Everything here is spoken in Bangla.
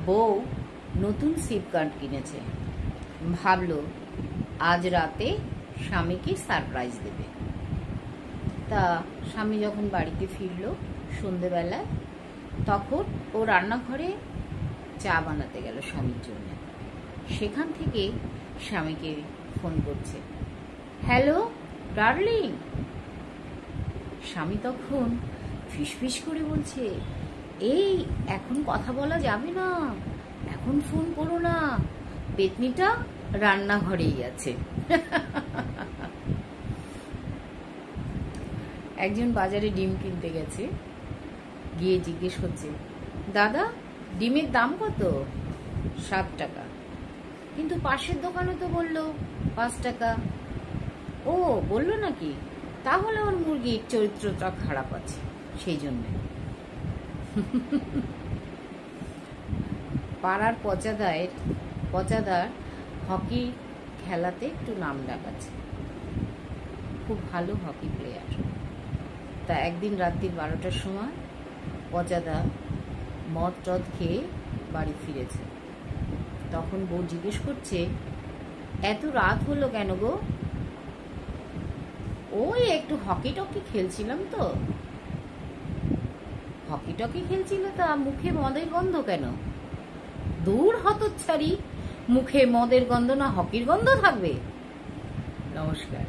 বউ নতুন সিপ কার্ড কিনেছে, ভাবলো আজ রাতে স্বামীকে সারপ্রাইজ দেবে। তা স্বামী যখন বাড়িতে ফিরল সন্ধেবেলায়, তখন ও রান্নাঘরে চা বানাতে গেল স্বামীর জন্য। সেখান থেকে স্বামীকে ফোন করছে, হ্যালো ডার্লিং। স্বামী তখন ফিসফিস করে বলছে, এই এখন কথা বলা যাবে না, এখন ফোন করো না, পেতনিটা রান্নাঘরেই আছে। একজন বাজারে ডিম কিনতে গেছে, গিয়ে জিজ্ঞেস করছে, দাদা ডিমের দাম কত? 7 টাকা। কিন্তু পাশের দোকানে তো বললো 5 টাকা। ও বললো নাকি? তাহলে ওর মুরগির চরিত্রটা খারাপ আছে, সেই জন্য। পাড়ার পচাদার হকি খেলাতে একটু নাম ডাকাচ্ছে, খুব ভালো হকি প্লেয়ার। তা একদিন রাত্রি 12টার সময় পচাদা মদ টদ খেয়ে বাড়ি ফিরেছে। তখন বউ জিজ্ঞেস করছে, এত রাত হলো কেন গো? ওই একটু হকি টকি খেলছিলাম তো। হকি টকি খেলছিল, তা মুখে মদের গন্ধ কেন? দূর হতচ্ছাড়ি, মুখে মদের গন্ধ না হকির গন্ধ থাকবে? নমস্কার।